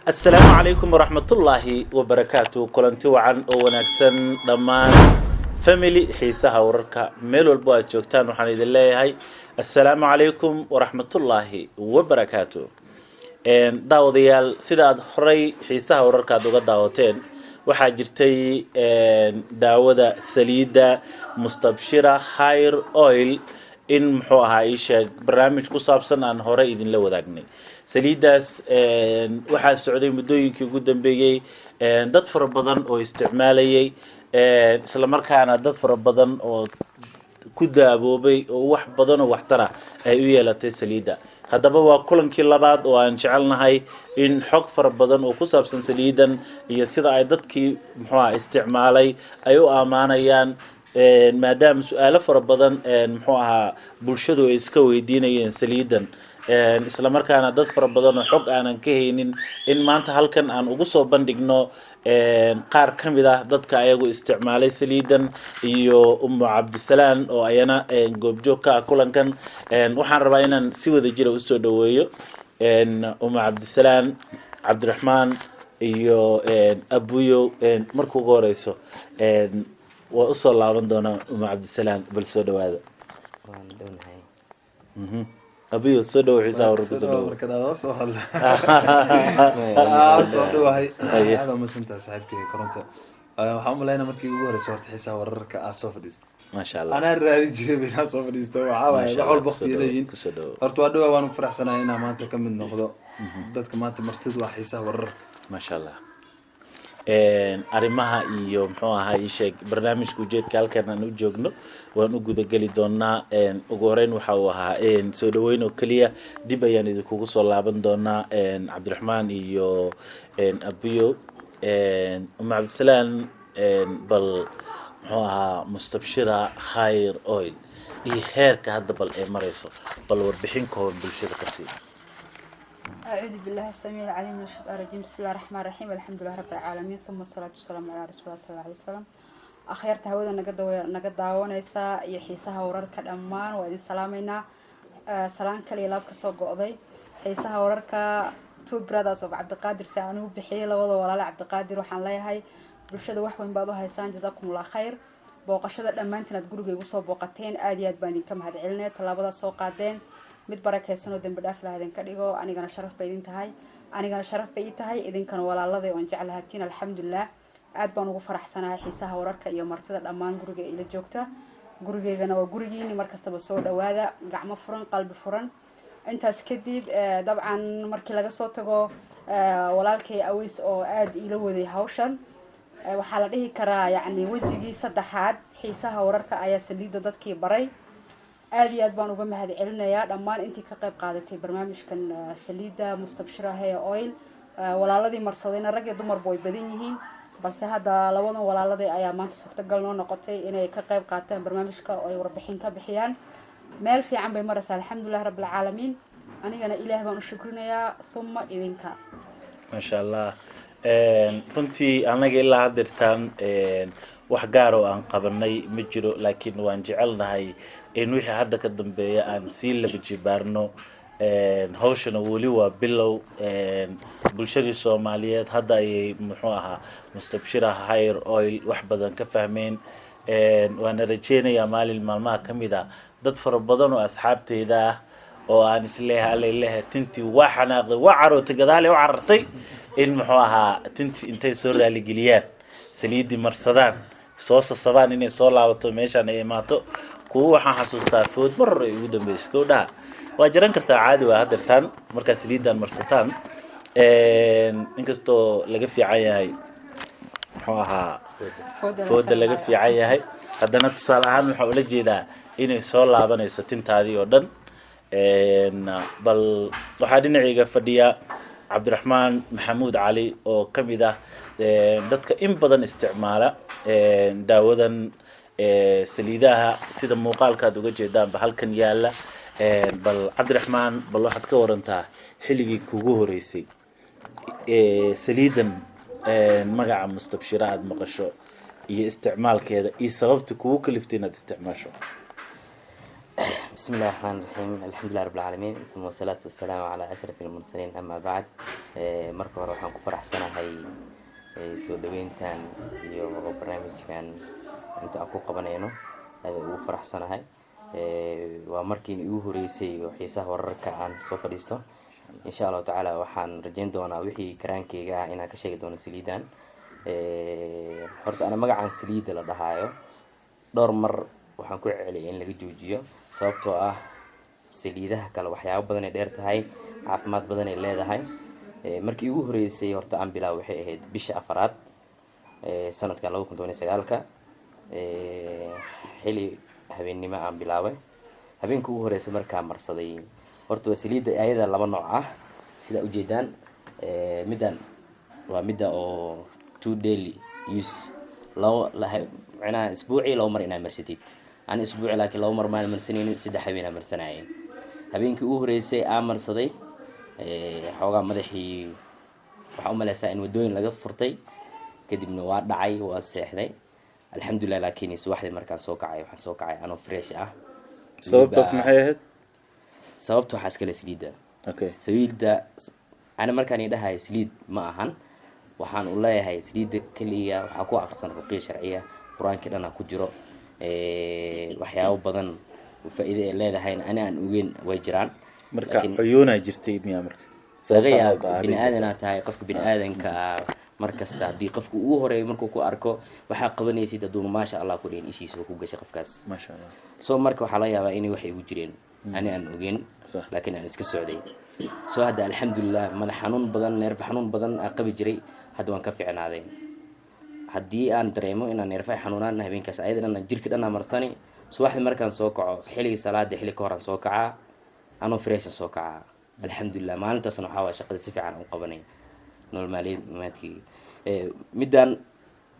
السلام عليكم ورحمة الله وبركاته كلنتي وعن ونكسن دمان فاميلي حيسها وركا ميلو البوات جوكتان وحان إذن هاي السلام عليكم ورحمة الله وبركاته داوديال سيداد حري حيسها وركا دوغا داوتين waxaa jirtay daawada saliida mustabshira hair oil in muxuu ahaa ii sheeg barnaamij ku saabsan aan hore idin la wadaagnay saliidaas waxaa socday muddooyinkii ugu dambeeyay dad fara badan oo isticmaalayay isla markaana dad fara badan oo ku daaboobay oo wax badan oo waxtar ah ay u yeelatay saliida haddaba waa kulankii labaad oo aan jecelnahay in xog fara badan oo ku saabsan saliidan iyo sida ay dadkii muxuu ahaa isticmaalay ay u amaanayaan maadaama su'aalo fara badan muxuu ahaa bulshadu ay iska weydiinayeen saliidan isla markaana dad fara badan oo xog aanan ka haynin in maanta halkan aan ugu soo bandhigno qaar ka mid ah dadka ayagu isticmaalay saliidan iyo ummu cabdisalaan oo ayana goobjoog ka ah kulankan waxaan rabaa inaan si wada jira u soo dhaweeyo ummu cabdisalaan cabdiraxmaan iyo abuyo markuu ugu horeyso waa usoo laaban doonaa ummu cabdisalaan bal soo dhawaada أبيو سودو حساب ربي سودو مركز سو هلا هذا مسنت صاحبك كرنت waxaan u maleynaa markii ugu horreysay horta xiisaha wararka ah soo fadhiista ما شاء الله أنا raadi jiray inaan soo fadhiisto waxa waaye wax walba waqti leeyihiin horta waa dhawaa waan ku faraxsanahay inaan maanta ka mid noqdo dadka maanta martida waa xiisaha wararka ما شاء الله arrimaha iyo muxuu ahaa ii sheeg barnaamijka ujeedka halkan aan u joogno waan u guda geli doonaa ugu horeyn waxa uu ahaa soo dhaweyn oo kaliya dib ayaan idinkugu soo laaban doonaa cabdiraxmaan iyo abiyo ummu cabdisalaan bal muxuu ahaa mustabshira hair oil iyo heerka hadda bal ee marayso bal warbixin kooban bulshada ka sii أعوذ بالله السميع العليم من الشيطان الرجيم بسم الله الرحمن الرحيم الحمد لله رب العالمين ثم الصلاة والسلام على رسول الله صلى الله عليه وسلم أخيرت هودا نقد داوانيسا يحيسها ورارك الأمان وإذن سلامينا سلام كلي لابك سوق قضي حيسها ورارك تو برادرز of عبد القادر سانو بحيلة ولا عبد القادر وحن لي هاي برشاد وحوين بعضها هيسان جزاكم الله خير بوقشة الأمان تنتقولوا جيوسوا بوقتين آديات باني كم هاد علنا طلابة سوق قادين mid barakeysan oo dambi dhaaf lahaydin ka dhigo anigana sharaf bay idin tahay idinkana walaaladey waan jeclahatiin alxamdulilah aad baan ugu faraxsanahay xiisaha wararka iyo martida dhammaan guriga ila joogta gurigeygana waa gurigiini markastaba soo dhawaada gacmo furan qalbi furan intaas kadib dabcan markii laga soo tago walaalkay aweys oo aad ila waday hawshan waxaa la dhihi karaa yacni wejigii saddexaad xiisaha wararka ayaa saliida dadkii baray aad iyo aad baan uga mahad celinayaa dhammaan intii ka qayb qaadatay barnaamijkan saliida mustabshira hair oil walaaladii marsadayna rag iyo dumarba way badan yihiin balse hadda labadan walaaladii ayaa maanta suurtagal noo noqotay inay ka qayb qaataan barnaamijka oo ay warbixin ka bixiyaan meel fiican bay maraysaa alxamdulilah rabbil caalamiin anigana ilaahay baan u shukrinayaa thumma idinka ما شاء الله runtii anaga ilaa hadirtaan wax gaar oo aan qabanay ma jiro laakiin waan jecelnahay in wixii hadda ka dambeeya aan sii laba jibaarno hawshana weli waa bilow bulshadii Soomaaliyeed hadda ay muxuu ahaa mustabshira hair oil wax badan ka fahmeen waan rajeynayaa maalin maalmaha kamid ah dad fara badan oo asxaabteyda ah oo aan isleeyahay tinti waa xanaaqday waa carootay gadaale waa carartay in muxuu ahaa tinti intay soo raali geliyaan saliidi marsadaan soo sasabaan inay soo laabato meeshaan ay imaato kuwa waxaan xasuustaa food mar ay ugu dambeysay gowdhaha waa jiran kartaa caadi waa hadirtaan markaa saliidaan marsataan inkastoo laga fiican yahay muxuu ahaa fooda laga fiican yahay haddana tusaale ahaan waxaa ula jeedaa inay soo laabanayso tintaadii oo dhan bal waxaa dhinacayga fadhiya cabdiraxmaan maxamuud cali oo ka mid ah dadka in badan isticmaala daawadan saliidaha sida muuqaalkaad uga jeedaanba halkan yaala bal cabdiraxmaan bal waxaad ka warantaa xilligii kugu horeysay saliidan magaca mustabshira aad maqasho iyo isticmaalkeeda iyo sababta kugu kaliftay inaad isticmaasho بسم الله الرحمن الرحيم الحمد لله رب العالمين ثم الصلاة والسلام على أشرف المرسلين أما بعد marka hore waxaan ku faraxsanahay soo dhaweyntan iyo barnaamijkan inta aan ku qabanayno aad ugu faraxsanahay waa markii ugu horeysay oo xiisaha wararka aan soo fadhiisto insha Allah taala waxaan rajayn doonaa wixii karaankeyga ah inaan ka sheegi doono saliidan horta ana magacaan saliida la dhahayo dhowr mar waxaan ku celceliyay in laga joojiyo sababtoo ah saliidaha kale waxyaabo badan ay dheer tahay caafimaad badan ay leedahay markii ugu horeysay horta aan bilaw waxay ahayd bisha afraad sanadka 2019ka xili habeenimo aan bilaabay habeenkii ugu horeysay markaan marsaday horta waa saliida ayada laba nooc ah sida u jeedaan midan waa mida oo 2 daily use macnaha isbuucii laba mar inaa marsatid aan isbuuci laakiin laba mar maan marsanaynin saddex habeen aan marsanayay habeenkii ugu horeysay aan marsaday xoogaa madaxii waxa u maleysaa in wadooyin laga furtay kadibna waa dhacay waa seexday alxamdulillah laakiin subaxdii markaan soo kacay waxaan soo kacay anoo fresh ah sababtaas maxay ahayd sababta waxaa iskale saliida okay saliida ana markaan idhahay saliid ma ahan waxaan u leeyahay saliida kaliya waxa ku aqrisan ruqiya sharciya quraanka dhana ku jiro waxyaabo badan oo faa'iido ay leedahay aan ogeyn way jiraan marka cuyuuna jirtay miya marka sababta bini'aadana tahay qofka bini'aadanka markasta hadii qofku uu horeeyo markuu ku arko waxa qabanaysid aduu maasha Allah ku dheen ishiisa ku gashay qofkaas maasha Allah soo marka waxa la yaabaa inay wax igu jireen aan ogeyn laakiin aan iska socday soo hada alxamdulillah madax xanuun badan neerf xanuun badan aan qabi jiray hadda waan ka fiicnaaday haddii aan dareemo inaan neerfaha xanuunaan habeenkaas ayadana jirka dhan marsani subaxdii markaan soo kaco xilliga salaada xilli ka hor aan soo kacaa anoo fresh soo kacaa alxamdulillah maalintaasna waxa waa shaqada si fiican u qabanay nolol maalmeedkii midan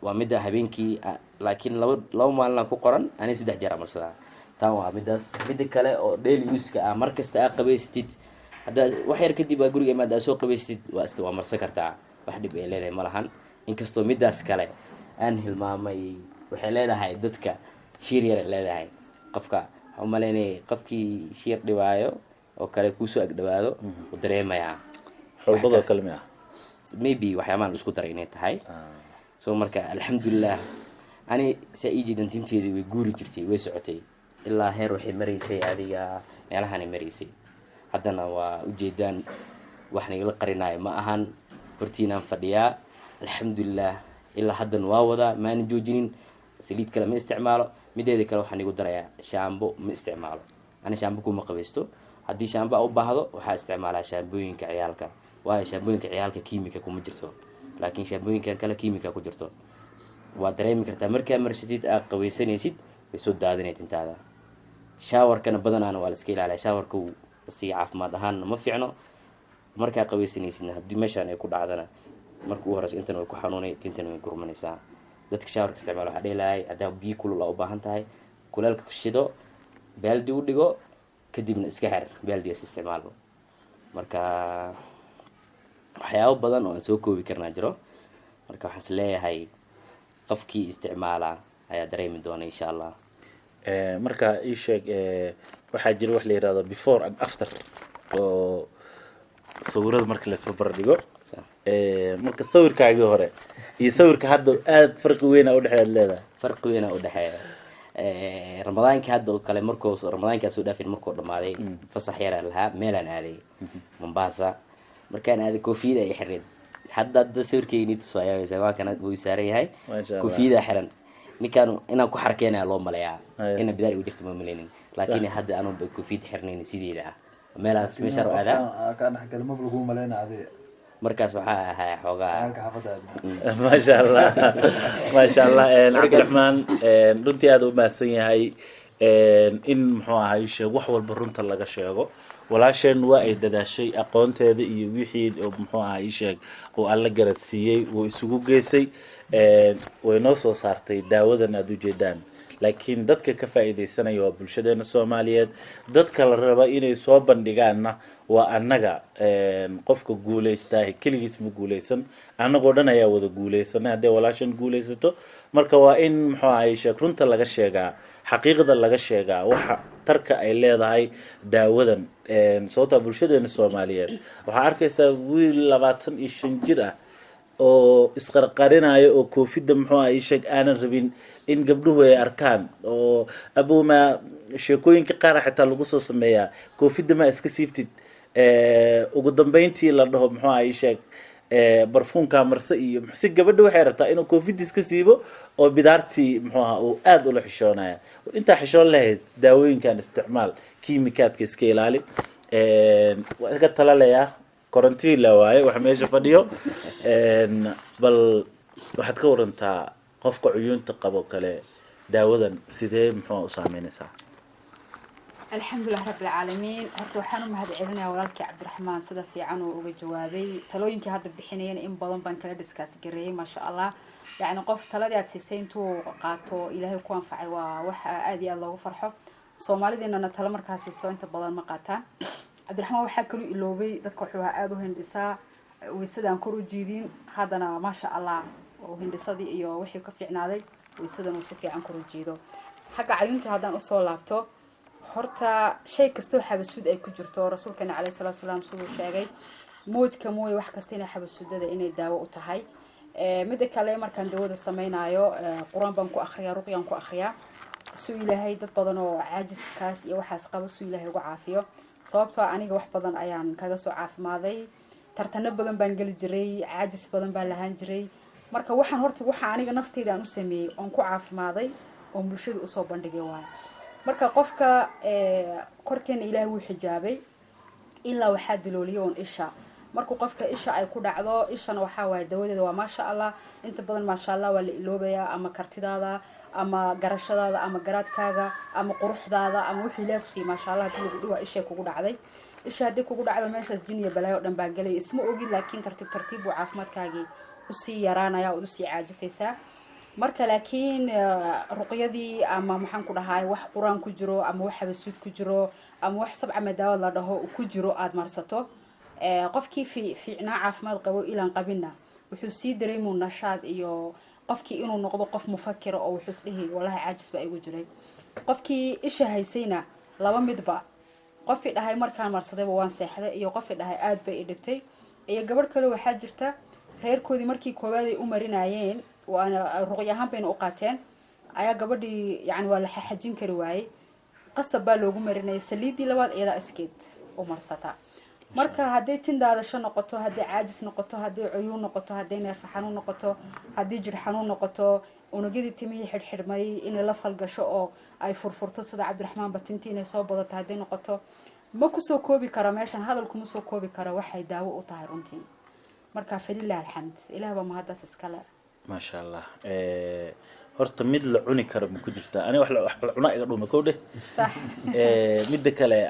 waa mida habeenkii laakiin laba maalin ku qoran ani 3 jeer marsadaa taan waa midaas mid kale oo daily use ka markasta aad qabaystid hada wax yar kadib waa guriga maada soo qabaystid waa marsan kartaa wax dhib ay leedahay malahan inkastoo midaas kale aan hilmaamay waxay leedahay dadka shiir yar leedahay qofka waxa u maleynay qofkii shiir dhibaayo oo kale ku soo ag dhawaado u dareemaya xulbada kalmi ah maybe waxyaabahan isku daray inay tahay soo marka alxamdulillah ani sa'iidi dantinteedii way guuri jirtay way socotay ilaa heer waxay mareysay adiga meelahan ay mareysay haddana waa u jeedaan wax nagala qarinayo ma ahan hortiinaan fadhiyaa alxamdulillah ilaa haddana waa wadaa maan joojinin saliid kale ma isticmaalo mideeda kale waxaan igu darayaa shaambo ma isticmaalo ani shaambo kuma qabaysto haddii shaambo u baahdo waxaa isticmaalaa shaambooyinka ciyaalka waayo shaambooyinka ciyaalka kiimika kuma jirto laakiin shaambooyinka kale kiimika ku jirto waa dareemi kartaa markaa marsatid aad qabaysanaysid way soo daadinaysid intaada shaawarkana badanaana waa la iska ilaaliyaa shaawarka si caafimaad ahaan ma fiicno markaa qabaysanaysidna haddii meeshaan ay ku dhacdana markuu horeyso intan way ku xanuunay tintan way gurmanaysaa dadka shaawarka isticmaalo waxa dheelahay hadaa biyo kulul u baahan tahay kulaalka shido baaldi u dhigo kadibna iska xir baaldigaas isticmaalo marka waxyaabo badan oo aan soo koobi karnaa jiro marka waxaan is leeyahay qofkii isticmaala ayaa dareemi doona insha Allah marka ii sheeg waxaa jira wax la yiraahdo before and after oo sawirada marka la isba bardhigo marka sawirkaagii hore iyo sawirka hadda aad farqi weyn u dhaxeeya leedahay farqi weyn u dhaxeeya ramadaanka hadda oo kale markuu ramadaanka soo dhaafin markuu dhamaaday fasax yar lahaa meelaan aaday Mombasa markaan aaday koofiyada ay xireen hadda sawirkayni tusayaysa waa kana uu saaran yahay koofiyada xiran ninkan inaan ku xarkeena loo maleeyaa in bidaar ugu jirto ma maleeynin laakiin hadda aanu koofiyad xirnayn sideeda ah meelaas meesha raada ka dhaxgal ma lagu maleynaa adee markaas waxaa ahaa xoogaa ما شاء الله عبد الرحمن runtii aad u mahadsan yahay in muxuu ahaa sheeg wax walba runta laga sheego walaasheen waa ay dadaashay aqoonteeda iyo wixii muxuu ahaa sheeg oo alla garadsiiyay oo isugu geysay way noo soo saartay daawadan aad u jeedaan laakiin dadka ka faa'iideysanaya waa bulshadeena Soomaaliyeed dadka la raba inay soo bandhigaanna waa annaga qofka guuleystay kaligiis ma guuleysan annagoo dhan ayaa wada guuleysanay hadii walaashan guuleysato marka waa in muxuu ahaa sheeg runta laga sheegaa xaqiiqada laga sheegaa waxa waxtarka ay leedahay daawadan sababta bulshadeena Soomaaliyeed waxaa arkaysaa wiil 25 jir ah oo isqarqarinayo oo koofida muxuu ay sheeg aanan rabin in gabdhuhu ay arkaan oo abuma sheekooyinka qaar xitaa lagu soo sameeyaa koofida ma iska siiftid ugu dambeyntii la dhaho muxuu ay sheeg barfuunka marse iyo si gabadha waxay rabtaa inuu koofida iska siibo oo bidaartii muxuu uu aad u la xishoonaya inta xishoon lahayd daawooyinkan isticmaal kiimikaadka iska ilaali waa ka talaleeyaa korontii la waaye waxa meesha fadhiyo bal waxaad ka warantaa qofka cuyuunta qabo kale daawadan sidee muxuu u saameynaysaa الحمد لله رب العالمين هرتو حانو مهد علينا ولالك عبد الرحمن صدا في عنو وجا جوابي تلوينك هذا بحنين إن بدن بان كلا ديسكاس جري ما شاء الله يعني قف تلادي سيسين تو قاتو إلهي كون فعي وح آدي الله وفرحه صومالي دينا نتلا مركز السوين تبادل مقاطع عبد الرحمن وحكلو إلوبي ذكر حوا آدو هندسة ويسدان كرو جيدين هذانا ما شاء الله وهندسة دي إيو وحي كفيعنا ذي ويسدان وصفي عن كرو جيدو حق عيونتي هذا أصول لابتو horta shay kastoo xabasuud ay ku jirto rasuulkana kaleey salaatu salaam soo sheegay moodka mooy wax kasta inay xabasuudada inay daawo u tahay mid kale markaan daawada sameeynayo quraan baan ku akhriyaa ruqyaan ku akhriyaa soo ilaahay dad badan oo caajiskaas iyo waxaas qaba soo ilaahay ugu caafiyo sababtoo aniga wax badan ayaan kaga soo caafimaaday tartano badan baan gali jiray caajis badan baan lahaan jiray marka waxaan horta waxa aniga nafteyda aan u sameeyay oon ku caafimaaday oo bulshada u soo bandhigay waa marka qofka korkeena ilaahay wuu xijaabay ilaa waxa dilooliyoon isha markuu qofka isha ay ku dhacdo ishana waxa waay dawadeeda waa maasha Allah inta badan maasha Allah waa la iloobaya ama kartidaada ama garashadaada ama garaadkaaga ama quruxdaada ama wixii ilaahay ku siiyay maasha Allah hadii lagu dhigo isha kugu dhacday isha hadii kugu dhacdo meeshaas jinniya balaayo dhan baa galay isma ogid laakiin tartiib uu caafimaadkaagii u sii yaraanaya oo u sii caajisaysa marka laakiin ruqyadii ama maxaan ku dhahay wax quraan ku jiro ama wax xabasuud ku jiro ama wax sabca madaawad la dhaho ku jiro aad marsato qofkii fiicnaa caafimaad qabo ilaan qabina wuxuu sii dareemaa nashaad iyo qofkii inuu noqdo qof mufakkir oo wuxuu isdhihi wallahi caajis baa igu jiray qofkii isha haysayna laba midba qofkii dhahay markaan marsadayba waan seexday iyo qofkii dhahay aad bay i dhibtay iyo gabadh kale waxa jirta reerkoodii markii koobaad ay u marinayeen وانا رقيهم بين أوقاتين أيا قبضي يعني ولا حجين كرواي قصة بالوجو مرينا سليدي لواد إلى إسكيت ومرسطة مركا هدي تند هذا شو نقطه هدي عاجز نقطه هدي عيون نقطه هدي نرف حنون نقطه هدي جر حنون نقطه ونجدي تمي حرمي إن لفل جشاء أي فرفرت صد عبد الرحمن بتنتين صوب وضت هدي نقطه ما كسو كوبي كرامشان هذا الكمسو كوبي كرا واحد داو وطهرونتين مركا فلله الحمد إله بمهدس إسكالا ما شاء الله horta mid la cuni karo ma ku jirtaa ani wax la cunaa iga dhuuma kow dheh صح mid kale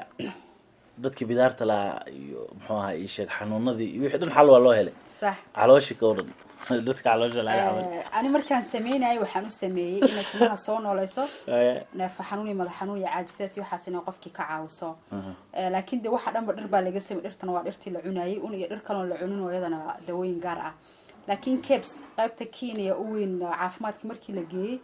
dadkii bidaarta la iyo muxuu ahaa ii sheeg xanuunadii iyo wixii dhan xal waa loo helay صح calooshi ka waran dadka caloosha la yaabay ani markaan sameeyay waxaan u sameeyay in timaha soo noolayso neef xanuun iyo madax xanuun iyo caajisaas iyo waxaas inay qofkii ka caawiso laakiin de waxa dhanba dhir baa laga sameeyay dhirtan waa dhirtii la cunayay un iyo dhir kale oo la cunin oo iyadana dawooyin gaar ah لكن كيبس قيبت كينيا وين عافمات كمركي لقيه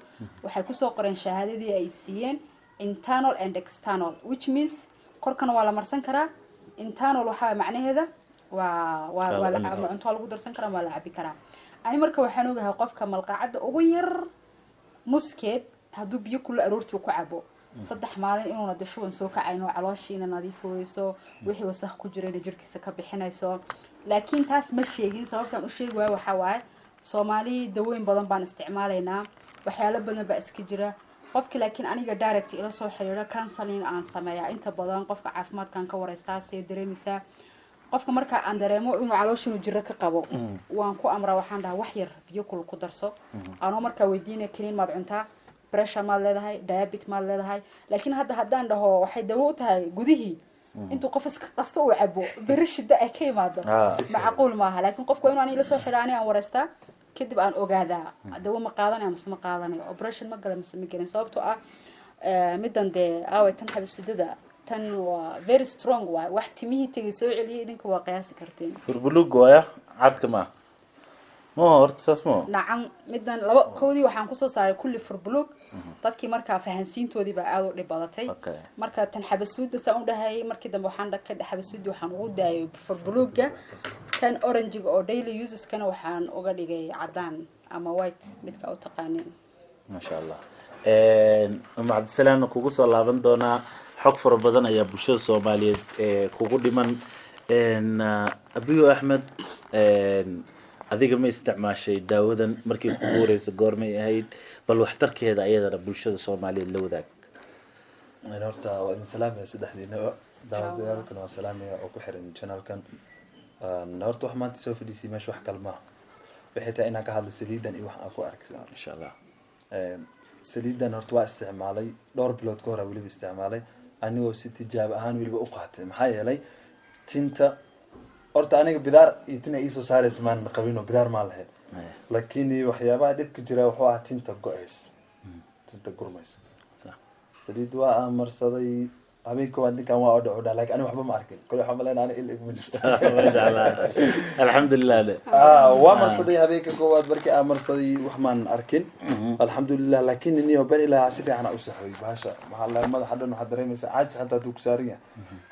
وحيكوسو قرن شهادة أي سيين internal and external which means كوركنا ولا مرسن كرا internal وحا معنى هذا ولا أنتوا على قدر سنكرا ولا عبي كرا أنا مركب وحنو بها قف كمال قاعد أغير مسكت هدو بيكل أرورتي وكعبو صدح مالين إنه ندشون سوكا عينو علاشين نظيف ويسو وحي وسخ كجرين جركي سكب حنايسو لكن تاس مشيين سواء كان شيء وحواي صومالي دوين بدن بان استعمالنا وحياله بدن باسكجرا قفك لكن انيغا دايركت الى سو خيره كانسلين ان سميا انت بدن قفك عافماد كان ka wareystaa si dareemisa qofka marka aan dareemo inuu calooshu jiro ka qabo waan ku amra waxaan dhahay wax yar biyo kul ku darso anoo marka weydiinay kiniin maad cuntaa pressure ma leedahay diabetes ma leedahay laakiin haddaan dhaho waxay dawo u tahay gudihii intuu qof iska qasto oo cabo berishida ay ka yimaado macquul maaha laakiin qofku inuu aan ila soo xiraanay aan wareystaa kadib aan ogaadaa dawo ma qaadanay ama ma qaadanay operation ma galan ma galan sababtoo ah midan de aaway tan xabsidada tan waa very strong waa wax timihii tagay soo celiyay idinka waa qiyaasi karteen furbulug gooya cadka ma ما هو اسمه نعم مدن لو كودي waxaan ku soo saaray kulli furblog dadkii marka fahansiintoodii baa aad u dhib badatay marka tan xabasuuda saan u dhahay markii dambe waxaan dhakay xabasuudi waxaan ugu daayay furblogga tan orange oo daily uses kana waxaan uga dhigay cadaan ama white midka u taqaaneen ما شاء الله عبد السلام kugu soo laaban doona xog fara badan ayaa bulshada Soomaaliyeed kugu dhiman abiyo Ahmed adiga ma isticmaashay daawadan markii ku horeysay goormay ahayd bal waxtarkeeda ayadana bulshada Soomaaliyeed la wadaag أنا هرت وإن سلامي سدحني داود ياركن وسلامي أو كحرن channel كان هرت وحمان تسوي في دي سي مش وحكي الماء بحيث إنك هذا السليد أن يوحنا أكو أركز إن شاء الله سليد أنا هرت واستعمالي دور بلود كورة ولي باستعمالي أنا وستي جاب أهان ولي بأقعت محايا لي تنتا هرت أنا بدار يتنا إيسو صار زمان قبينه بدار مالها لكني وحيابا دبك جرا وحوا تنتا قويس تنتا قرميس سليد وأمر صدي أبي كمان كان واحد عودا لكن أنا وحبا ما أركن كل حمل أنا إلك مجلس ما شاء الله الحمد لله وما صدي أبي كواد بركي أمر صدي وحمان أركن الحمد لله لكن إني وبني لها عسيفي أنا أسحوي باشا محل ما حد إنه حد ريمس عاد حتى توكسارية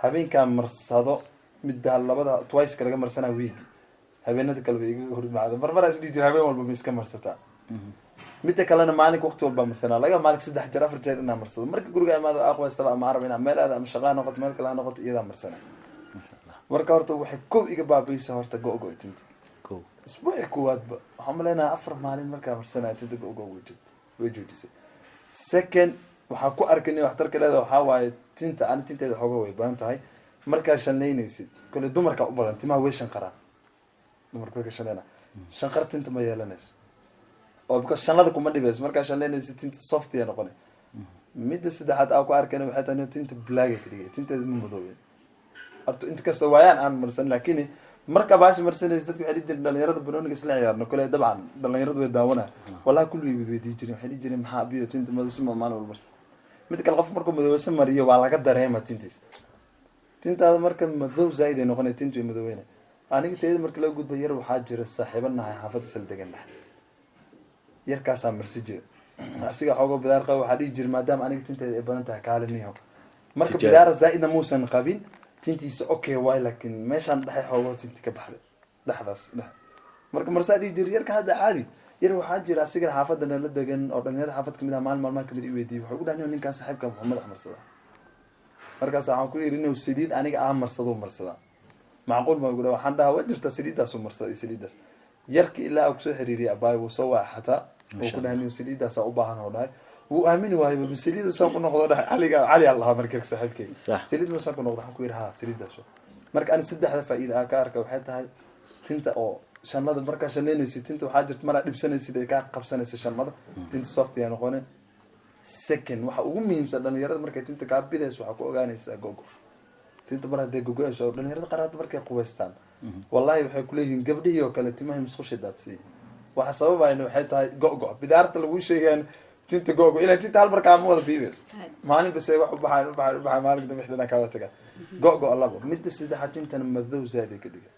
أبي كان مرصدو مدة الله بدأ توايس كرجع مرسنا ويجي أبي ندك الويجي هرد معه مرة أسدي جرابي ولا بمسك مرستا متى كلنا مالك وقت ولا بمسنا لا مالك سد حجر فرجع لنا مرصد مرك جرجع ما أقوى استبع ما عربنا مال هذا مش شغال نقط مالك لا نقط إذا مرسنا مرك أرتو وحب كو إجابة بيسا هرت جو جو تنت كو أسبوع كواد حملنا أفر مالين مرك مرسنا تنت جو جو وجود سكن وحكو أركني واحتر كذا وحاول تنت أنا تنت هذا حاجة ويبان تاعي مرك عشان نينيسي كل دمر كأبدا أنت ما هو شنقرة دمر كل عشان أنا شنقرت أنت ما يلناس oo because shanada kuma dhibays marka shanleynaysa tinta soft ay noqonay mid saddexaad aan ku arkay waxay tahay tinta black ay dhigay tinta ma madoween arto inta kasta waayaan aan marsan laakiin marka baash marsanaysa dadku waxay dhigeen dhalinyarada banooniga isla ciyaarno kale dabcan dhalinyaradu way daawanaa wallahi kullu way weydii jireen waxay dhigeen maxaa biyo tinta madowsima maalin walba mid kale qof markuu madowsa mariyo waa laga dareema tintiis tintaada marka madow zaid ay noqonay tintu way madoween aniga teed marka la gudbo yar waxaa jira saaxiibanahay xaafadda sal deganah yarkaas aan marsijay asiga xogo bidaar qabo waxa dhigi jir maadaama aniga tinteeda ay badan tahay kaaliniyo marka bidaar zaid muusan qabin tintiisa okay way laakiin meeshan dhaxay xogo tinti ka baxday dhaxdaas marka marsaa dhigi jir yarka hadda caadi yar waxa jira asiga xaafadana la degan oo dhalinyarada xaafad kamid ah maalmaha kamid ah weydii waxa ugu dhaanay ninkan saaxiibka Maxamed Axmarsada markaas aan ku irinay saliid aniga aan marsada macquul ma ugu waxaan dhahaa wajirta saliidaas oo marsaday saliidaas yarki ilaa uu soo xiriiriyay abaay uu soo waxata oo ku dhaanay saliidaas u baahan oo dhahay uu aamin waayay saliid soo ku noqdo dhahay cali Allah markii saaxiibkay saliid ma soo ku noqdo waxaan ku yiraahdaa saliidaas marka aan saddexda faa'iido ka arka waxay tahay tinta oo shanada marka shaneenaysa tinta waxa jirta mara dhibsanaysa ka qabsanaysa shanada tinta soft ay noqonay second waxa ugu muhiimsan dhalinyarada markay tinta ka bidayso waxa ku ogaanaysaa gogo tinta mar haday gogo ay soo dhalinyarada qaraad markay qubaystaan wallahi waxay ku leeyihiin gabdhihii oo kale timaha musqusha daadsi waxa sababayna waxay tahay gogo bidaarta lagu sheegaan tinta gogo ilaa tinta hal markaa ma wada biibis maalin bas wax u baxay maalin dambe xidana ka wada taga gogo labo mid saddexaad tinta madow zaid ka dhiga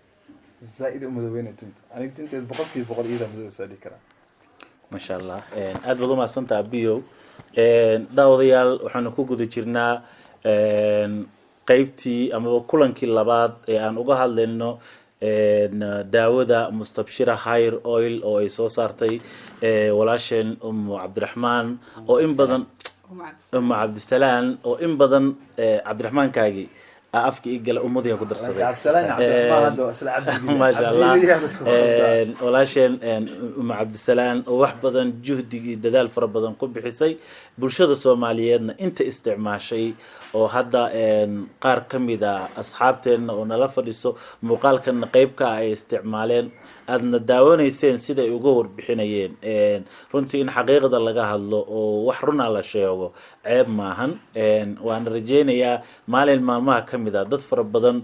zaid u madoweyna tinta aniga tinta 100% iyada madow zaid kara ma sha Allah aad badan ma santa biyo daawadayaal waxaan ku guda jirnaa qaybtii ama kulankii labaad ee aan uga hadlayno daawada mustabshira hair oil oo ay soo saartay walaasheen Cabdiraxmaan oo in badan Cabdisalaan oo in badan Cabdiraxmaan kaagi afki igala ummadii ku darsaday Cabdisalaan Cabdiraxmaan hada asla cabdi ma sha Allah walaasheen Cabdisalaan oo wax badan juhdi iyo dadaal fara badan ku bixisay bulshada Soomaaliyeedna inta isticmaashay oo hadda qaar kamid ah asxaabteena oo nala fadhiso muuqaalkan qaybka ay isticmaaleen aadna daawanayseen sida ay uga warbixinayeen runtii in xaqiiqada laga hadlo oo wax run ah la sheego ceeb maahan waan rajeynayaa maalin maalmaha kamid ah dad fara badan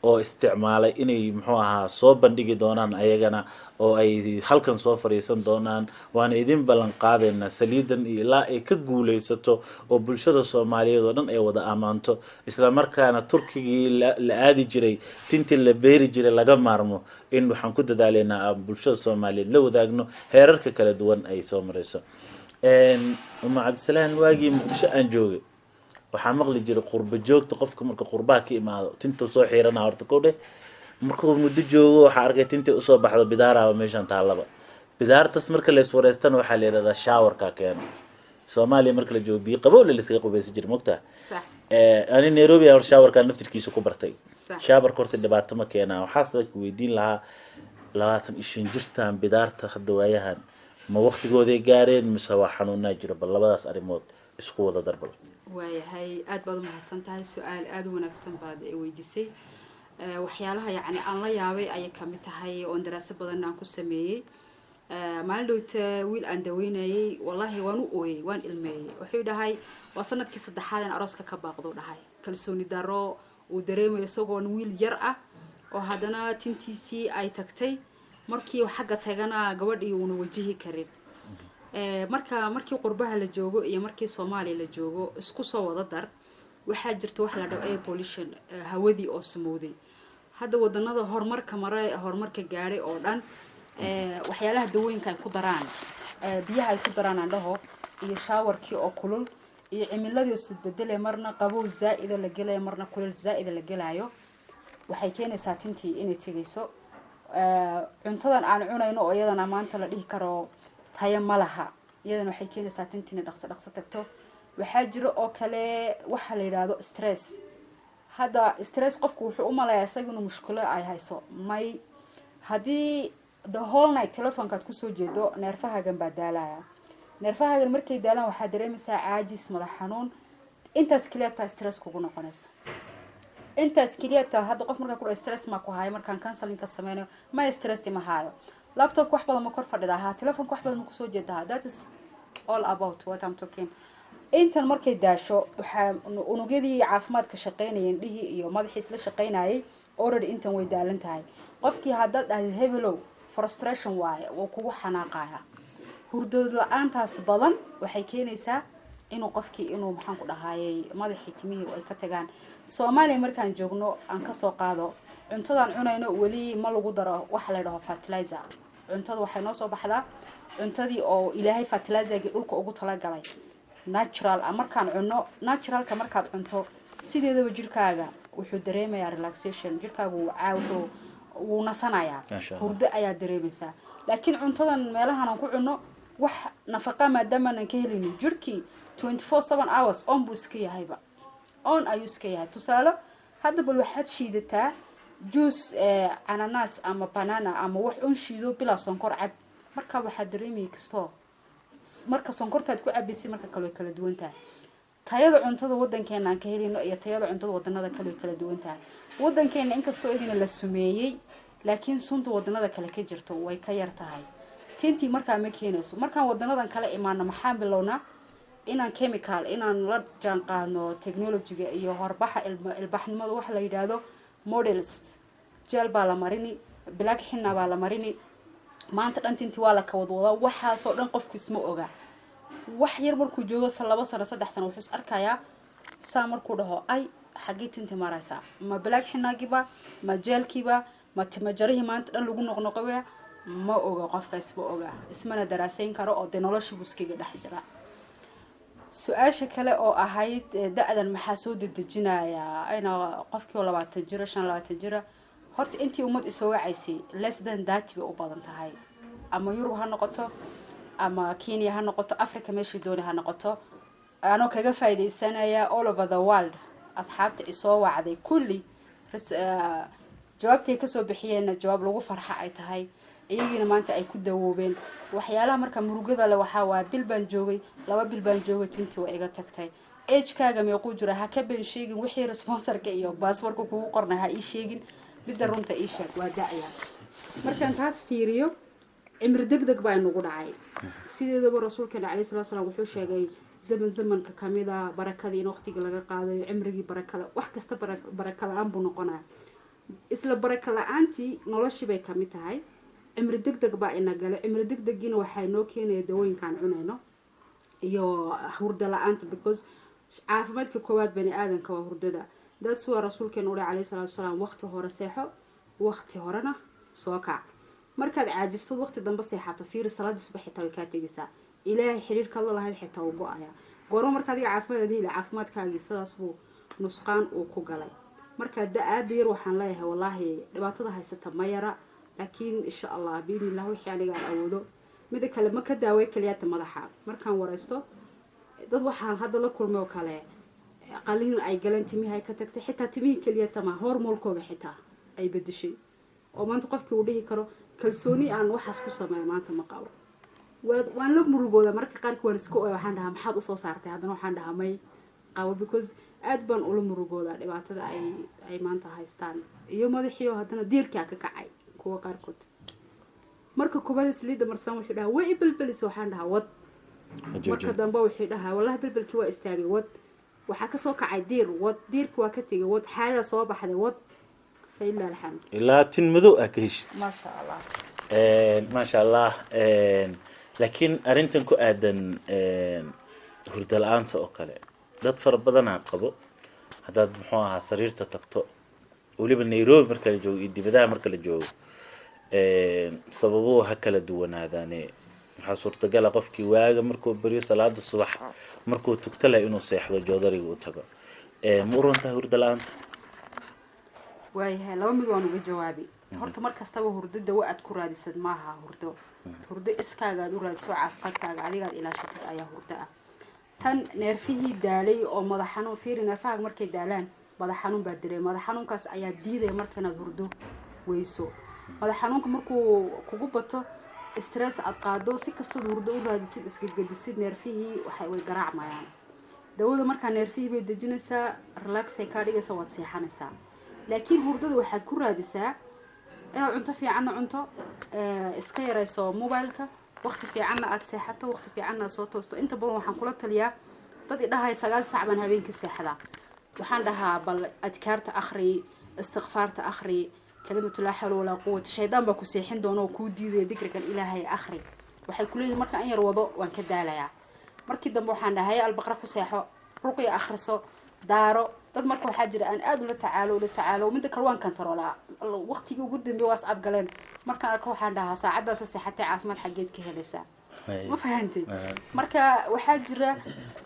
oo isticmaalay inay muxuu ahaa soo bandhigi doonaan ayagana oo ay halkan soo fadhiisan doonaan waana idin ballan qaadaynaa saliidan iyo ilaa ay ka guulaysato oo bulshada soomaaliyeed oo dhan ay wada ammaanto isla markaana turkigii la aadi jiray tintii la beeri jiray laga maarmo in waxaan ku dadaalaynaa aan bulshada soomaaliyeed la wadaagno heerarka kala duwan ay soo marayso uma cabdisalaan waagii muqdisho aan joogay waxaa maqli jiray qurba joogta qofka marka qurbaha ka imaado tinta soo xiirana horta ko dheh markuu muddo joogo waxaa arkay tintii usoo baxdo bidaaraaba meeshan taallaba bidaartas marka la iswareystana waxaa la yidhahdaa shaawarka keeno soomaaliya marka la joogo biyo qabow la iskaga qubaysan jiray mogtaa ani nairobi hor shaawarkaa naftirkiisa ku bartay shaawarka horta dhibaato ma keenaa waxaase ku weydiin lahaa 25 jirtaan bidaarta hadda waayahan ma waqtigooday gaareen mise waa xanuunaa jiro bal labadaas arrimood isku wada darbal waayahay aad baad u mahadsan tahay su-aal aada u wanaagsan baad weydiisay waxyaalaha yacni aan la yaabay ayay kamid tahay oon daraaso badan aan ku sameeyey maalin dhowta wiil aan daweynayay wallahi waan u ooyey waan ilmeeyey wuxuu dhahay waa sanadkii saddexaad aan arooska ka baaqdo dhahay kalsooni daro uu dareemayo isagoon wiil yar ah oo haddana tintiisii ay tagtay markii xagga tagana gabadhii uuna wajihi karin markii qurbaha la joogo iyo markii Soomaaliya la joogo isku soo wada dar waxaa jirta wax la dhaho air pollution hawadii oo samowday hadda wadanada horumarka gaaray oo dhan waxyaalaha dawooyinka ay ku daraan biyaha ay ku daraan aan dhaho iyo showerkii oo kulul iyo cimiladii isku bedelay marna qabow zaa'ida la gelayo marna kulul zaa'ida la gelayo waxay keenaysaa tintii inay tagayso cuntadan aan cunayno oo iyadana maanta la dhihi karo tayo ma laha iyadana waxay keenaysaa tintina dhaqso tagto waxaa jiro oo kale waxa la yiraahdo stress hada stress qofku wuxuu u maleeyaa isaguna mushkilo ay hayso may hadii the whole night telefonkaad ku soo jeedo neerfahagan baa daalaya neerfahagan markay daalaan waxaa dareemaysaa caajis madax xanuun intaas kaliya stress kugu noqonayso intaas kaliya hadda qof marka ku stress ma ku hayo markaan counseling ka sameeyo ma stress ma hayo laptop wax badan ma kor fadhida ha telefoon wax badan ma ku soo jeedaa that is all about what I'm talking intan markay daasho waxa unugyadii caafimaadka shaqeynayeen dhihi iyo madaxiis la shaqeynayay already intan way daalan tahay qofkii hadda dhahay hebelow frustration waaye oo kugu xanaaqaya hurdood la'aantaas badan waxay keenaysaa inuu qofkii inuu maxaan ku dhahaayay madaxii timihii ay ka tagaan Soomaaliya markaan joogno aan ka soo qaado cuntadan cunayno wali ma lagu daro wax la dhaho fertilizer cuntada waxay noo soo baxdaa cuntadii oo ilaahay fertilizerga dhulka ugu tala galay natural markaan cunno naturalka markaad cunto sideedaba jirkaaga wuxuu dareemayaa relaxation jirkaagu wuu nasanayaa hurdo ayaa dareemaysaa laakiin cuntadan meelahan aan ku cunno wax nafaqa maadaama aan ka helin jirkii 24/7 hours on buu iska yahayba on ayuu iska yahay tusaale hadda bal waxaad shiidataa juice ananas ama banana ama wax un shiido bila sonkor cab marka waxa dareemay kasto marka sonkortaad ku cabaysi marka kala duwan tahay tayada cuntada wadankeena aan ka helino iyo tayada cuntada wadanada kala duwan tahay wadankeena inkastoo idina la sumeeyay laakiin sunta wadanada kale ka jirto way ka yar tahay tintii marka ma keenayso markaan wadanadan kala imaano maxaan bilowna inaan chemical inaan la jaan qaadno technology-ga iyo horbaxa ilbaxnimada wax la yiraahdo models gel baa la marini black xinna baa la marini maanta dhantintii waa la ka wadwada waxa soo dhan qofku isma oga wax yar markuu joogo 2 sano 3 sano wuxuu arkayaa saa markuu dhaho ay xagii tintii maraysa ma black xinnagiba ma gelkiba ma timajarihi maanta dhan lagu noqnoqoya ma oga qofka isma oga ismana daraasayn karo oo noloshiisu iskaga dhex jira su-aasha kale oo ahayd da'dan maxaa soo dedejinaya ayna qofkii 20 jira 25 jira horta intii umad isoo wacaysay less than that bay u badan tahay ama Yurub ha noqoto ama Kenya ha noqoto Africa meeshii dooni ha noqoto aanoo kaga faa'iideysanaya all over the world asxaabta isoo wacday kulli jawaabtay ka soo bixiyeen jawaab lagu farxa ay tahay iyagina maanta ay ku dawoobeen waxyaalaha marka murugada la waxa waa bil baan joogay 2 bil baan joogay tintii waa iga tagtay age-kaaga meequu jira ha ka been sheegin wixii sponsorka iyo passportka kugu qornaa ha ii sheegin bidda runta ii sheeg waa da'aya markaan taas fiiriyo cimri degdeg baa nagu dhacay sideedaba rasuulka Kaleey sallallahu alayhi wasallam wuxuu sheegay zamanka kamida barakada in waqtiga laga qaadayo cimrigii barakada wax kasta barakada aan buu noqonaa isla baraka la-aantii noloshii bay kamid tahay cimri deg deg baa ina gale cimri deg degiina waxaa inoo keenaya dawooyinkaan cunayno iyo hurda la-aanta because caafimaadka koowaad bani aadanka waa hurdada that's why rasuulkeena uli calayhi salaatu wasalaam waqti hore seexo waqti horena soo kac markaad caajistod waqti dambe seexato fiiri salaada subax xitaa way kaa tegaysaa ilaahay xiriirkaad la lahayd xitaa uu go-aya goormo marka adiga caafimaad heli caafimaadkaagii sidaas buu nusqaan uu ku galay marka da-aada yar waxaan leeyahay wallaahi dhibaatada haysata ma yara laakiin insha allah biidnillah wixii aniga aan awoodo mida kale ma ka daaway keliyaata madaxa markaan waraysto dad waxaan hadda la kulmay oo kale qaliin ay galeen timihii ay ka tagtay xitaa timihii keliyata ma hormoolkooga xitaa ay bedeshay oo maanta qofkii uu dhihi karo kalsooni aan waxaas ku sameeyo maanta ma qabo waan la murugooda marka qaarkii waan iska waxaan dhahaa maxaad usoo saartay haddana waxaan dhahaa may qabo because aad baan ula murugooda dhibaatada ay maanta haystaan iyo madaxiio haddana diirkaa ka kacay kuwa qaarkood marka kubada saliida marsan wuxuu dhahaa way belbelis waxaan dhahaa wad marka dambe wuxuu dhahaa wallahi belbelkii waa istaagay wad waxaa kasoo kacay diir wad diirka waa ka tegay wad xaadaa soo baxday wad فإلا الحمد ilaa tin madow ah ka heshid ما شاء الله maasha allah laakiin arrintan ku aadan hurda la-aanta oo kale dad fara badanaa qabo haddaad muxuu ahaa sariirta tagto weliba nairobi marka la joogo iyo dibadaha marka la joogo sababuhu ha kala duwanaadaane waxaa suurtagala qofkii waaga markuu beriyo salaada subax markuu tugta leh inuu seexdo joodariga u tago ma u runtahay hurda la-aanta waayahay laba mid waan uga jawaabi horta mar kastaba hurdada wa aad ku raadisad maaha hurdo iskaaga aad u raadiso caafimaadkaaga adigaad ilaashatid ayaa hurdo ah tan neerfihii daalay oo madax xanuun fiiri neerfahaag markay daalaan madax xanuun baa dilay madax xanuunkaas ayaa diidaya marka inaad hurdo weyso madax xanuunka markuu kugu bato stress aad qaado si kastood hurdo u raadisid iska gedisid neerfihii way garaacmayaan dawada markaa neerfihii bay dejinaysaa relaxay kaa dhigaysa waad seexanaysaa laakiin hurdada waxaad ku raadisaa inaad cunto fiicanna cunto iska yarayso mobileka waqti fiicanna aad seexato waqti fiicanna aad soo toosto inta badan waxaan kula taliyaa dad idhahay 9 saac baan habeenkii seexdaa waxaan dhahaa bal adkaarta akhri istighfaarta akhri kalimatu laa hawla walaa quwwata shaydaan baa ku seexin doona oo kuu diidaya dikrigan ilaahay akhri waxay ku leeyihiin marka an yar wado waan ka daalayaa markii dambe waxaan dhahay albaqra ku seexo ruqya akhriso daaro dad marka waxaa jira aan aad ula tacaalo midda kale waan kantaroolaa waqtigii ugu dambeeyay waas abgaleen markaan arko waxaan dhahaa saacadaas seexatay caafimaad xageed ka helaysaa ma fahantay marka waxaa jira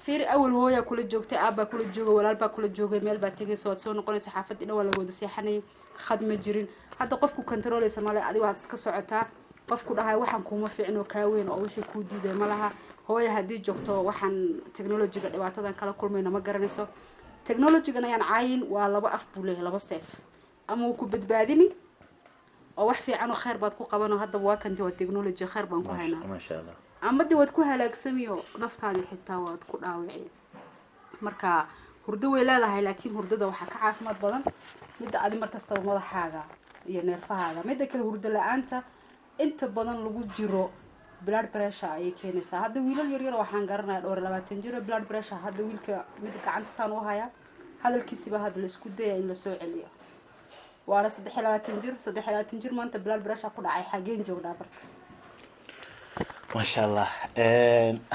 fiir awal hooya kula joogtay aabba kula jooga walaalba kula joogay meel baa tagaysa waad soo noqonaysaa xaafad ina wala wada seexanay khadma jirin hadda qofku kantaroolaysa male adiga waad iska socotaa qofku dhahay waxaan kuma fiicno kaa weyn oo wixii kuu diiday malaha hooya haddii joogto waxaan technology-ga dhibaatadan kala kulmayna ma garanayso technology-gan ayaan caayin waa laba af buu leeyahay laba seef ama wuu ku badbaadini oo wax fiican oo khayr baad ku qabanoo haddaba waa kanti waa technology khayr baan ku haynaa maasha allah ama de waad ku halaagsamiyo naftaadii xitaa waad ku dhaawici marka hurdo way leedahay laakiin hurdada waxaa ka caafimaad badan midda adi mar kastaba madaxaaga iyo neerfahaaga midda kale hurdo la-aanta inta badan lagu jiro blood pressure ayay keenaysaa hadda wiilal yaryar waxaan garanayaa dhowr 20 jir blood pressure hadda wiilka mid gacanta saan u haya hadalkiisiba hadda la isku dayay in la soo celiyo waana 23 jir maanta blood pressure ku dhacay xageen joognaa barka maasha allah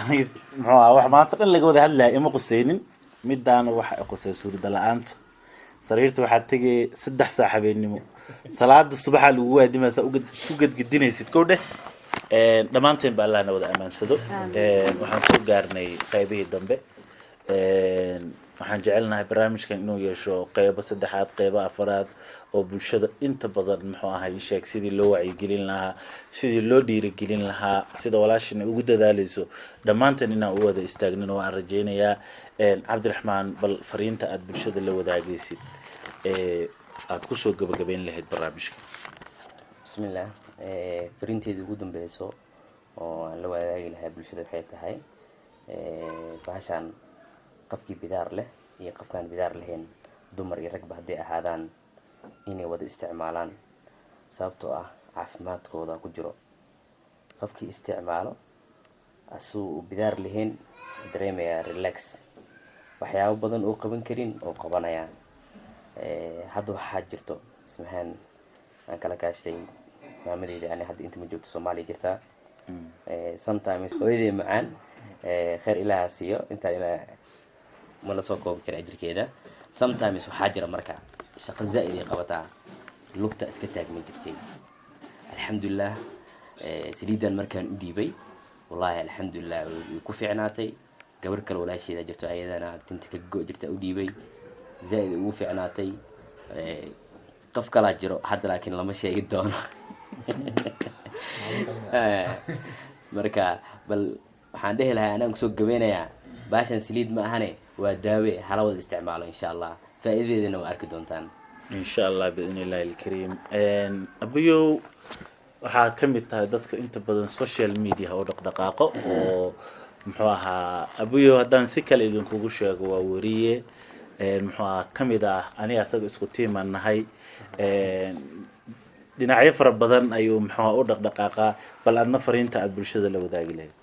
muxuu wax maanta dhan laga wada hadlayaa ima qusaynin midaana waxa ay qusay hurda la-aanta sariirta waxaad tegay 3 saac habeenimo salaada subaxa lagu waadimaysaa u gadgadinaysid kow dheh dhammaanteen baa allahna wada amaansado waxaan soo gaarnay qaybihii dambe waxaan jecelnahay barnaamijkan inuu yeesho qeybo saddexaad qeybo afaraad oo bulshada inta badan muxuu ahay sheeg sidii loo wacyigelin lahaa sidii loo dhiirigelin lahaa sida walaashina ugu dadaalayso dhammaanteen inaan u wada istaagnin oo aan rajaynayaa cabdiraxmaan bal fariinta aad bulshada la wadaagaysid aad kusoo gabagabeyn lahayd barnaamijka bismillah fariinteedii ugu dambeyso oo aan la wadaagi lahaa bulshada waxay tahay bahashaan qofkii bidaar leh iyo qofkaan bidaar lahayn dumar iyo ragba hadday ahaadaan inay wada isticmaalaan sababtoo ah caafimaadkooda ku jiro qofkii isticmaalo asuu bidaar lahayn dareemayaa relax waxyaabo badan oo qaban karin oo qabanaya hadda waxaa jirto ismahaan aan kala kaashtay maamadeyda ani hadda inta ma joogto Soomaaliya jirtaa sometimes hooyaday macaan khayr ilaaha siiyo inta ilaa ma la soo koobi kara ajirkeeda sometimes waxaa jira marka shaqo zaa'id ay qabataa lugta iska taagma jirtay alxamdulillah saliidan markaan u dhiibay wallahi alxamdulillah way ku fiicnaatay gabar kale walaasheeda jirto ayadana tinta ka go jirta u dhiibay zaa'id ugu fiicnaatay qof kala jiro hadda laakiin lama sheegi doono marka bal waxaan dhihi lahaa anaan kusoo gabeynayaa baashan saliid ma ahane waa daawe hala wada isticmaalo insha allah faa'iidadeedana waa arki doontaan insha allah biidni illaahi alkariim abuyow waxaad ka mid tahay dadka inta badan social media oo dhaqdhaqaaqo oo muxuu ahaa abuyow haddaan si kale idinkugu sheego waa wariye muxuu ahaa ka mid ah aniga asaga isku tiimaan nahay dhinacyo fara badan ayuu muxuu u dhaqdhaqaaqaa bal adna fariinta aad bulshada la wadaagi lahayd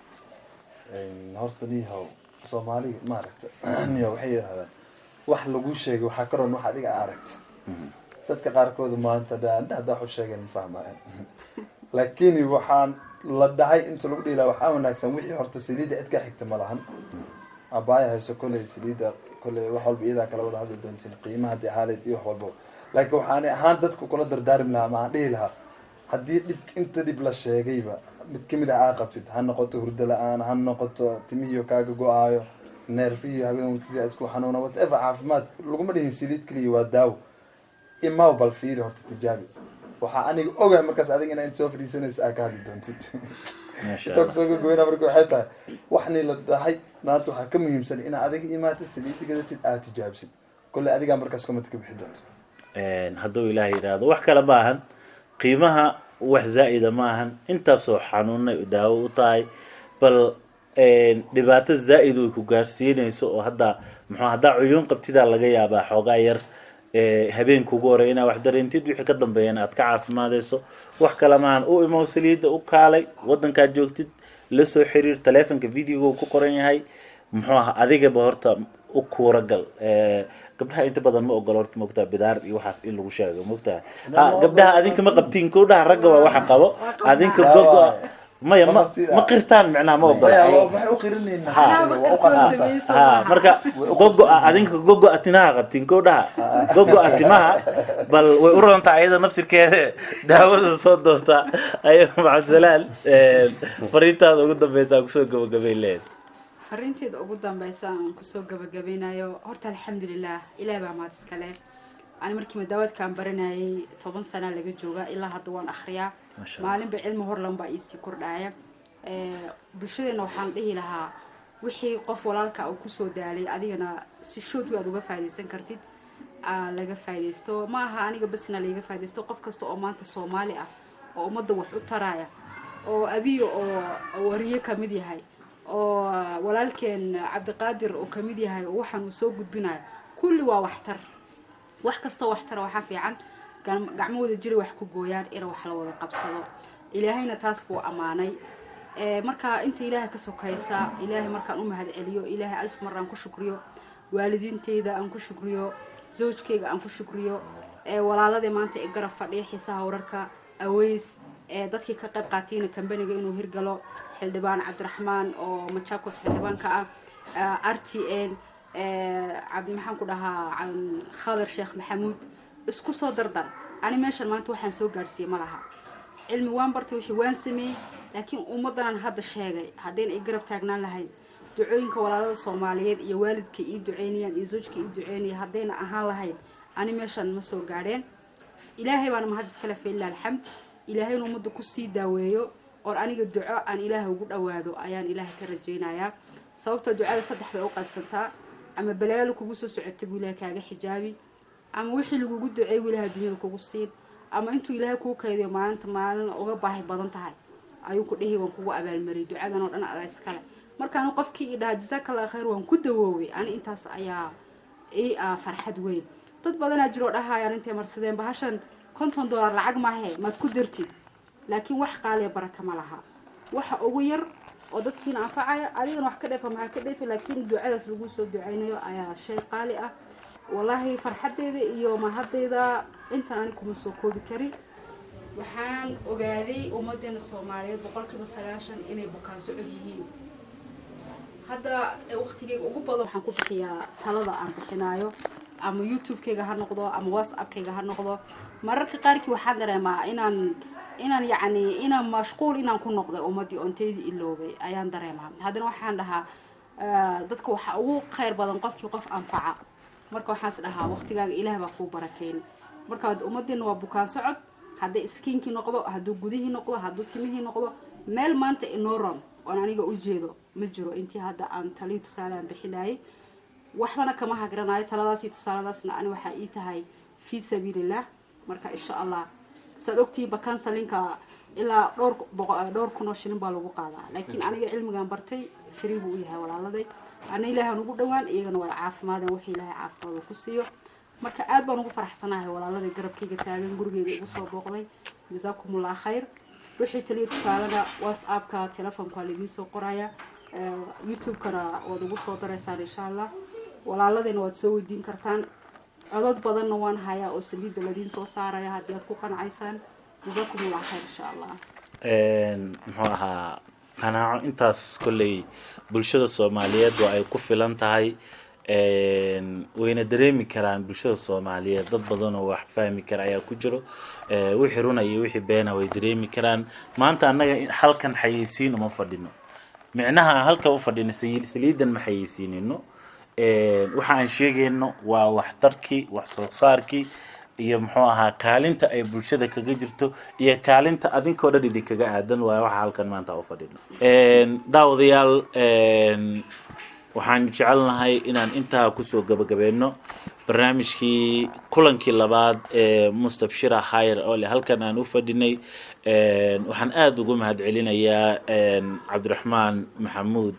horta niyahow soomaaliga maaragta niyahow waxay yidhahdaan wax lagu sheegay waxaa ka roon wax adiga aragta dadka qaarkooda maanta haddaa wax u sheegeen ma fahmayaan laakiin waxaan la dhahay inta lagu dhihi lahaa waxaa wanaagsan wixii horta saliidda cid ka xigta ma lahan abaaya hayso kolley saliidda kolley wax walba iyadaa kala wada hadli doontiin qiimaha dee haaleed iyo wax walba laakiin waxaan ahaan dadka kula dardaarmi lahaa ma aan dhihi lahaa haddii inta dhib la sheegayba mid kamid ah aa qabtid ha noqoto hurdo la-aan ha noqoto timihiyo kaaga go-aayo neerfihiyo habeenkisi aad ku xanuuna whatever caafimaad laguma dhihin saliid keliya waa daawo imaa bal fiiri horta tijaabi waxaa aniga ogahay markaas adiga inaa inta soo fadhiisanaysa aa ka hadli doontid intaa kusoo gogoyna marka waxay tahay waxni la dhahay maanta waxaa ka muhiimsan inaa adiga imaatid saliid gadatid aad tijaabsid kolley adigaa markaas comment ka bixi doonto hadduu ilaahay yidhaahdo wax kale maahan qiimaha wax zaa'ida maahan intaasoo xanuunay daawo u tahay bal dhibaato zaa'id way ku gaarsiinayso oo hadda muxuu haddaa cuyuun qabtidaa laga yaabaa xoogaa yar habeenka ugu horey inaa wax dareentid wixii ka dambeeyana aad ka caafimaadayso wax kale maahan u imow saliidda u kaalay waddankaad joogtid la soo xiriir taleefonka videoga ku qoran yahay muxuu aha adigaba horta u kuuragal gabdhaha inta badan ma ogolo horta moogtaa bidaar iyo waxaas in lagu sheego moogtaa gabdhaha adinka ma qabtiin kowdhaha ragga waa waxa qabo adinka gogo maya ma qirtaan macnaha ma ogola waxay u qirinayna marka gogo adinka gogo atinaha qabtiin kowdhaha gogo atimaha bal way u roontaa ayada nafsirkeeda daawada soo doonta ayaga maxamedsalaan fariintaada ugu dambeysaa kusoo gabagabay leed fariinteeda ugu dambeysa aan kusoo gabagabeynayo horta alxamdulilah ilaah baa mahad iskale ani markii madawadkaan baranayay 10 sano laga jooga ilaa hadda waan akhriyaa maalinba cilmi horlan baa iisii kordhaya bulshadeena waxaan dhihi lahaa wixii qof walaalka uu kusoo daalay adigana si shood aad uga faa'iideysan kartid laga faa'iideysto ma aha aniga basna laga faa'iideysto qof kasta oo maanta Soomaali ah oo ummadda wax u taraya oo abiyo oo wariye kamid yahay oo walaalkeen Cabdiqaadir oo kamid yahay oo waxaan uu soo gudbinayo kulli waa waxtar wax kasta waxtar waxa fiican gacmooda jiri wax ku gooyaan in wax la wada qabsado ilaahayna taas buu amaanay marka inta ilaahay ka sokaysa ilaahay markaan u mahad celiyo ilaahay alf maraan ku shukriyo waalidiinteyda aan ku shukriyo zawjkeyga aan ku shukriyo walaalada maanta ee garab fadhiya xiisaha wararka aweys dadkii ka qayb qaatayna kambaniga inuu hirgalo xildhibaan Cabdiraxmaan oo Machakos xildhibaanka ah RTN cabdi maxaan ku dhahaa Khadar Sheekh Maxamuud isku soo dardar ani meeshan maanta waxaan soo gaarsiiyay malaha cilmi waan bartay wixii waan sameeyay laakiin ummadan hadda sheegay hadeen ay garab taagnaan lahayd ducooyinka walaalada Soomaaliyeed iyo waalidka ii duceynayaan iyo zawjka ii duceynaya hadeen ahaan lahayd ani meeshan ma soo gaareen ilaahay baan mahad iskala fiilaa alxamd ilaahay inuu ummadda ku sii daaweeyo oo aniga duco aan ilaahay ugu dhawaado ayaan ilaahay ka rajeynayaa sababta ducada saddex bay u qaybsantaa ama balaayo kugu soo socotay ilaahay kaaga xijaabi ama wixii lagu duceey ilaahay dunyada kugu siin ama intuu ilaahay ku kaydiyo maanta maalin uga baahi badan tahay ayuu ku dhihi waan kugu abaalmariyay ducadan oo dhan aad iskale markaan qofkii idhaa jazakallahu khayr waan ku dawooway ani intaas ayaa farxad weyn dad badan aad jiro dhahayaan intee marsadeen bahashan $50 lacag ma ahe maad ku dirtid laakiin wax qaaliya baraka ma laha waxa ugu yar oo dadkiina anfacaya adigana wax ka dheefa maxaa ka dheefi laakiin ducadaas lagu soo duceynayo ayaa shay qaali ah wallahi farxadeeda iyo mahadeyda intan ani kuma soo koobi kari waxaan ogaaday ummadeena Soomaaliyeed boqolkiiba 90 inay bukaan socod yihiin hadda waqtigeyga ugu badan waxaan ku bixiyaa talada aan bixinayo ama YouTube-kayga ha noqdo ama WhatsApp-kayga ha noqdo mararka qaarkii waxaan dareemaa inaan yacni inaan mashquul inaan ku noqday ummadii ontaydi iloobay ayaan dareemaa haddana waxaan dhahaa dadka waxa ugu khayr badan qofkii qof anfaca marka waxaan is dhahaa waqtigaaga Ilaahay baa ku barakeyn marka ummadeena waa bukaan socod hadda iskiinki noqdo hadduu gudihii noqdo hadduu timihii noqdo meel maanta inooron oo aniga u jeedo ma jiro intii hadda aan taliyo tusaale aan bixinayay waxbana kama hagranayo taladaas iyo tusaaladaasna ani waxa ii tahay fi sabilillah marka insha Allah saad ogtiin bakan salinka ilaa dhowr kun oo shilin baa lagu qaadaa laakiin aniga cilmigan bartay free buu yahay walaaladay ana Ilaahay ugu dhawaan iyagana waa caafimaadeen wixii Ilaahay caafimaad ku siiyo marka aad baan ugu faraxsanahay walaaladay garabkayga taagan gurigeyga igu soo booqday jazakumullah khair wixii taliyo tusaalada WhatsApp-ka telefoonka la idin soo qoraya YouTube-kana waad ugu soo dareysaan insha Allah walaaladayna waad soo weydiin kartaan codad badanna waan hayaa oo saliida la idin soo saaraya haddii aad ku qanacaysaan jazakumullah khair insha Allah muxuu ahaa qanaaco intaas kolley bulshada Soomaaliyeed waa ay ku filan tahay wayna dareemi karaan bulshada Soomaaliyeed dad badan oo wax fahmi kara ayaa ku jiro wixii runa iyo wixii beena way dareemi karaan maanta annaga halkan xayeysiin uma fadhino micnaha halka u fadhina saliidan ma xayeysiinino waxa aan sheegayno waa waxtarkii wax soo saarkii iyo muxuu ahaa kaalinta ay bulshada kaga jirto iyo kaalinta adinkoo dhan idinkaga aadan waa waxa halkan maanta u fadhino daawadayaal waxaan jecelnahay inaan intaa kusoo gabagabeeno barnaamijkii kulankii labaad ee mustabshira khayr oo halkan aan u fadhinay waxaan aad ugu mahadcelinayaa Cabdiraxmaan Maxamuud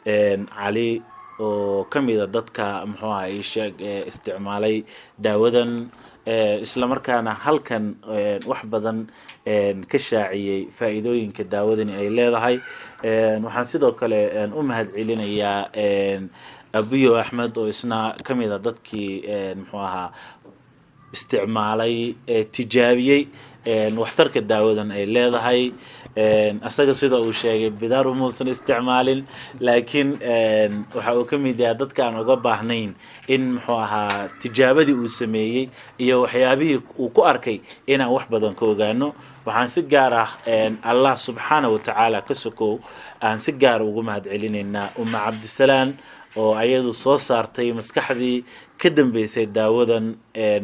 cali oo kamid ah dadka muxuu ahaa sheeg isticmaalay daawadan isla markaana halkan wax badan ka shaaciyay faa'iidooyinka daawadani ay leedahay waxaan sidoo kale u mahadcelinayaa Abiyo Ahmed oo isna kamid ah dadkii muxuu ahaa isticmaalay tijaabiyay waxtarka daawadan ay leedahay asaga sida uu sheegay bidaar umuusan isticmaalin laakiin waxa uu kamid yahay dadka aan uga baahnayn in muxuu ahaa tijaabadii uu sameeyay iyo waxyaabihii uu ku arkay inaan wax badan ka ogaano waxaan si gaar ah Allah subhanahu wa ta'ala ka sokow aan si gaar ugu mahadcelinaynaa Cabdisalaan oo ayadu soo saartay maskaxdii ka dambeysay daawadan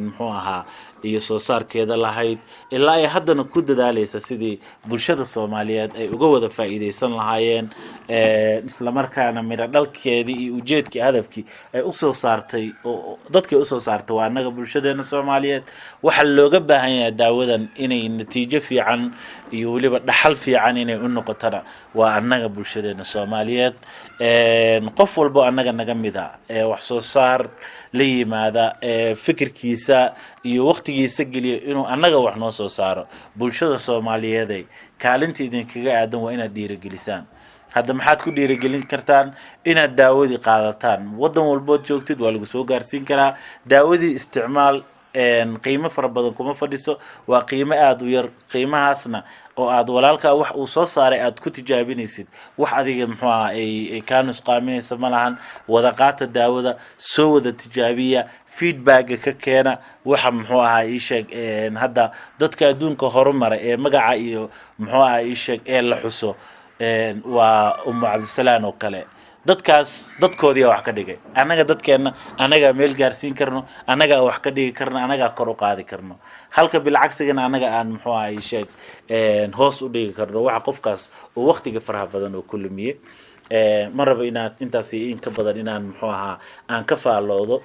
muxuu ahaa iyo soo saarkeeda lahayd ilaa ay haddana ku dadaalaysa sidii bulshada Soomaaliyeed ay uga wada faa'iideysan lahaayeen isla markaana mira dhalkeedii iyo ujeedkii hadafkii ay u soo saartay oo dadkii u soo saartay waa anaga bulshadeena Soomaaliyeed waxa looga baahan yahay daawadan inay natiijo fiican iyo waliba dhaxal fiican inay u noqotana waa anaga bulshadeena Soomaaliyeed qof walba anaga naga mid ah wax soo saar la yimaada fikirkiisa iyo waqtigiisa geliyo inuu anaga wax noo soo saaro bulshada Soomaaliyeed ay kaalinta idinkaga aadan waa inaad dhiirigelisaan hadda maxaad ku dhiirigelin kartaan inaad daawadii qaadataan wadan walba joogtid waa lagu soo gaarsiin karaa daawadii isticmaal qiimo fara badan kuma fadhiso waa qiimo aad u yar qiimahaasna oo aad walaalka wax uu soo saaray aad ku tijaabinaysid wax adiga muxuu ahaa ay ka nusqaaminaysa malahan wada qaata daawada soo wada tijaabiya feedback ka keena waxa muxuu ahaa ii sheeg hadda dadka adduunka horumar ee magaca iyo muxuu ahaa ii sheeg ee la xuso waa Cabdisalaan oo kale dadkaas dadkoodii wax ka dhigay anaga dadkeena anaga meel gaarsiin karno anaga wax ka dhigi karno anaga kor u qaadi karno halka bilcagsigana anaga aan muxuu ahaa sheeg hoos u dhigi karno waxa qofkaas oo waqtiga faraha badan oo kulmiye maraba inaad intaas in ka badan inaan muxuu ahaa aan ka faaloodo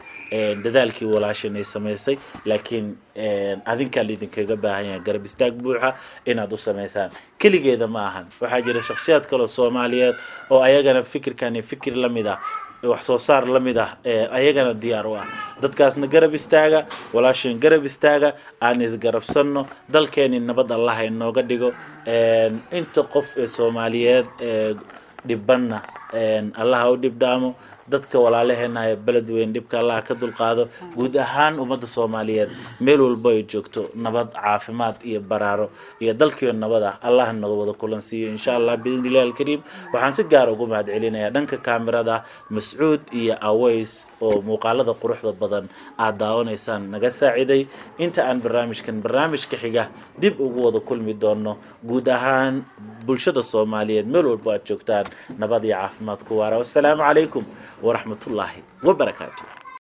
dadaalkii walaashanay sameysay laakiin adinka idinkaga baahan yahay garab istaag buuxa inaad u sameysaan kaligeeda ma ahan waxa jira shakhsiyaad kale Soomaaliyeed oo ayagana fikirkan fikir la mid ah wax soo saar la mid ah ayagana diyaar u ah dadkaasna garab istaaga walaashin garab istaaga aan is garabsanno dalkeena nabad Allah inooga dhigo inta qof Soomaaliyeed dhibana allah ha u dhib dhaamo dadka walaalaheena ee beled weyn dhibka allah ka dulqaado guud ahaan ummadda soomaaliyeed meel walba ay joogto nabad caafimaad iyo baraaro iyo dalkiyo nabad ah allah naga wada kulansiiyo insha allah biidnillahi alkariim waxaan si gaar ugu mahad celinayaa dhanka kaamirada mascuud iyo aways oo muuqaalada quruxda badan aad daawanaysaan naga saaciday inta aan barnaamijka xiga dib ugu wada kulmi doono guud ahaan bulshada soomaaliyeed meel walba aad joogtaan nabad iyo caafimaad ku waara wassalaamu calaykum ورحمة الله وبركاته